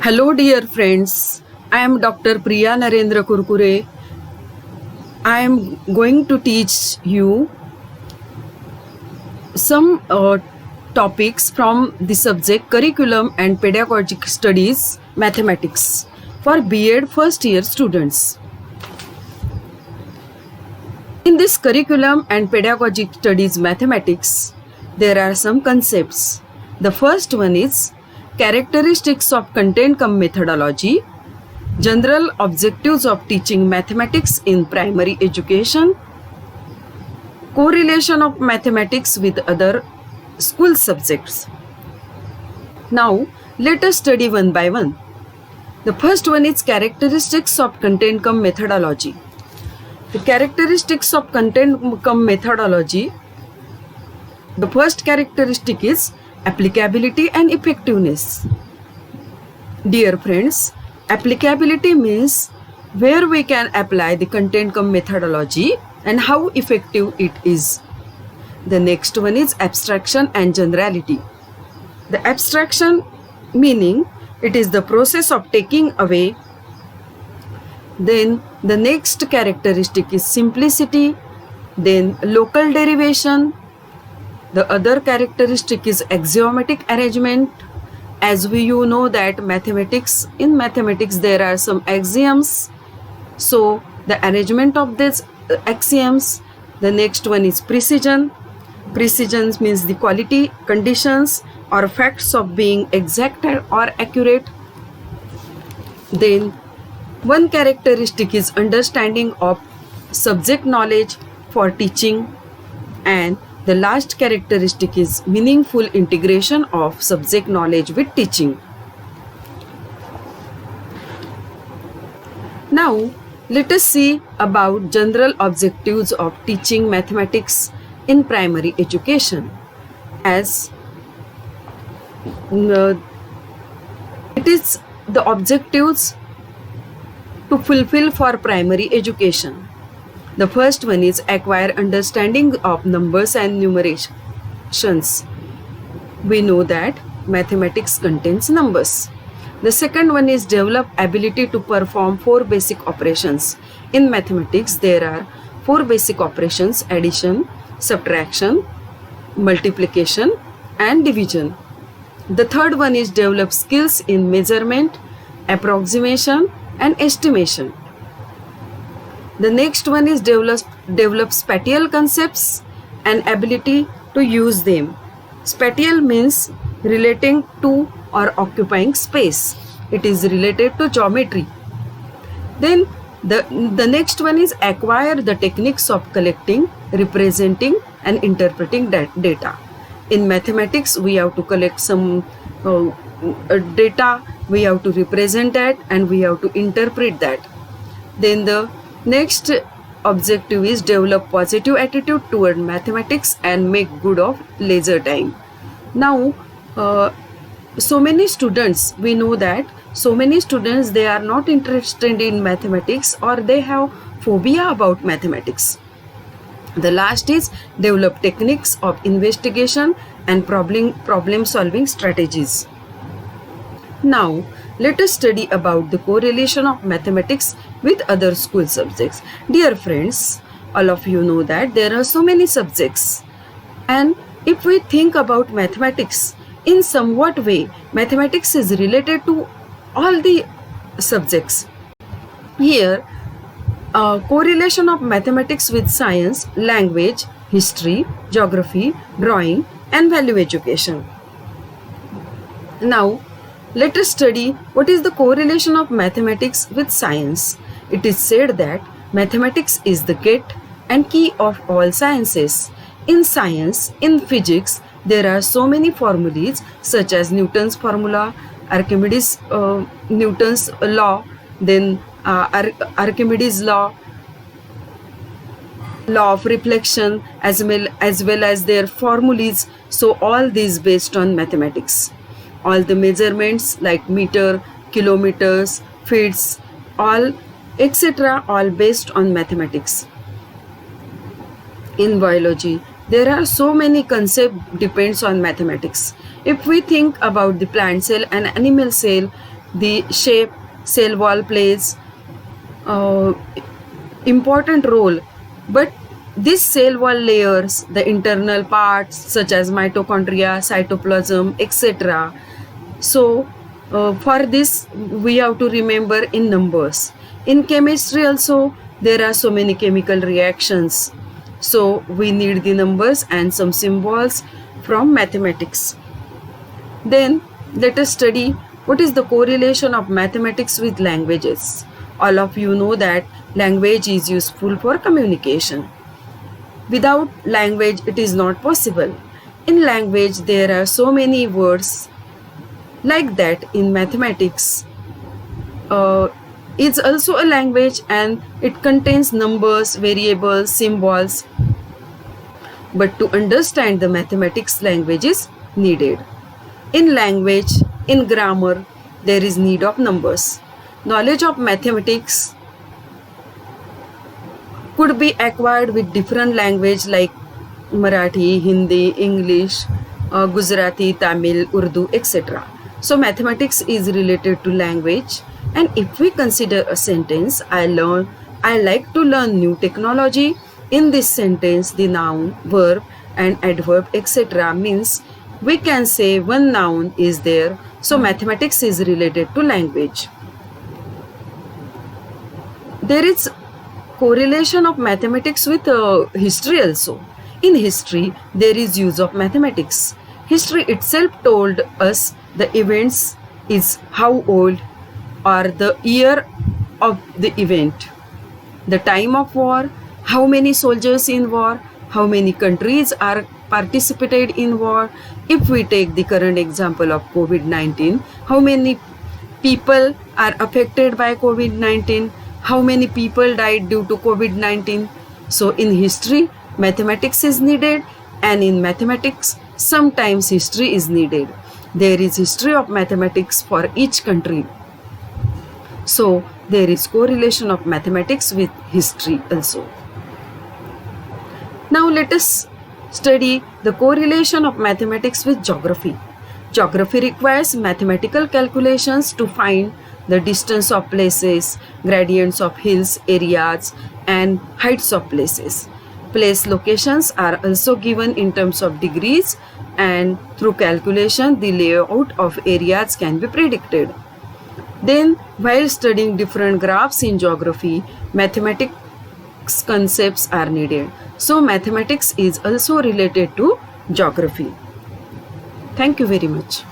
Hello, dear friends. I am Dr. Priya Narendra Kurkure. I am going to teach you some topics from the subject Curriculum and Pedagogic Studies Mathematics for B.Ed first year students. In this Curriculum and Pedagogic Studies Mathematics, there are some concepts. The first one is characteristics of content cum methodology, general objectives of teaching mathematics in primary education, correlation of mathematics with other school subjects. Now, let us study one by one. The first one is characteristics of content cum methodology. The characteristics of content cum methodology. The first characteristic is applicability and effectiveness. Dear friends, applicability means where we can apply the content cum methodology and how effective it is. The next one is abstraction and generality. The abstraction meaning it is the process of taking away. Then the next characteristic is simplicity, then local derivation. The other characteristic is axiomatic arrangement. As you know that in mathematics there are some axioms. So the arrangement of these axioms. The next one is precision. Precision means the quality, conditions or facts of being exact or accurate. Then one characteristic is understanding of subject knowledge for teaching, and the last characteristic is meaningful integration of subject knowledge with teaching. Now, let us see about general objectives of teaching mathematics in primary education. As it is the objectives to fulfill for primary education. The first one is acquire understanding of numbers and numerations. We know that mathematics contains numbers. The second one is develop ability to perform 4 basic operations. In mathematics, there are 4 basic operations: addition, subtraction, multiplication, and division. The third one is develop skills in measurement, approximation, and estimation. The next one is develop spatial concepts and ability to use them. Spatial means relating to or occupying space. It is related to geometry. Then the next one is acquire the techniques of collecting, representing and interpreting data. In mathematics, we have to collect some data, we have to represent that, and we have to interpret that. Then the next objective is develop positive attitude toward mathematics and make good of leisure time. Now, so many students, we know that so many students, they are not interested in mathematics or they have phobia about mathematics. The last is develop techniques of investigation and problem solving strategies. Now, let us study about the correlation of mathematics with other school subjects. Dear friends, all of you know that there are so many subjects, and if we think about mathematics, in somewhat way, mathematics is related to all the subjects. Here, correlation of mathematics with science, language, history, geography, drawing, and value education. Now, let us study what is the correlation of mathematics with science. It is said that mathematics is the gate and key of all sciences. In science, in physics, there are so many formulas such as Newton's formula, Newton's law, then Archimedes' law of reflection, as well as their formulas. So all these based on mathematics. All the measurements like meter, kilometers, feet, all etc. all based on mathematics. In biology, there are so many concepts depends on mathematics. If we think about the plant cell and animal cell, the shape cell wall plays important role, but these cell wall layers, the internal parts such as mitochondria, cytoplasm, etc. So for this we have to remember in numbers. In chemistry also there are so many chemical reactions, so we need the numbers and some symbols from mathematics. Then let us study what is the correlation of mathematics with languages. All of you know that language is useful for communication. Without language it is not possible. In language there are so many words. Like that in mathematics it's also a language, and it contains numbers, variables, symbols. But to understand the mathematics, language is needed. In language, in grammar, there is need of numbers. Knowledge of mathematics could be acquired with different language like Marathi, Hindi, English, Gujarati, Tamil, Urdu, etc. So mathematics is related to language. And if we consider a sentence, I like to learn new technology. In this sentence, the noun, verb and adverb, etc. means we can say one noun is there. So mathematics is related to language. There is correlation of mathematics with history also. In history, there is use of mathematics. History itself told us the events is how old or the year of the event, the time of war, how many soldiers in war, how many countries are participated in war. If we take the current example of COVID-19, how many people are affected by COVID-19, how many people died due to COVID-19. So in history, mathematics is needed, and in mathematics, sometimes history is needed. There is history of mathematics for each country. So there is correlation of mathematics with history also. Now let us study the correlation of mathematics with geography. Geography requires mathematical calculations to find the distance of places, gradients of hills, areas, and heights of places. Place locations are also given in terms of degrees, and through calculation the layout of areas can be predicted. Then while studying different graphs in geography, mathematics concepts are needed. So mathematics is also related to geography. Thank you very much.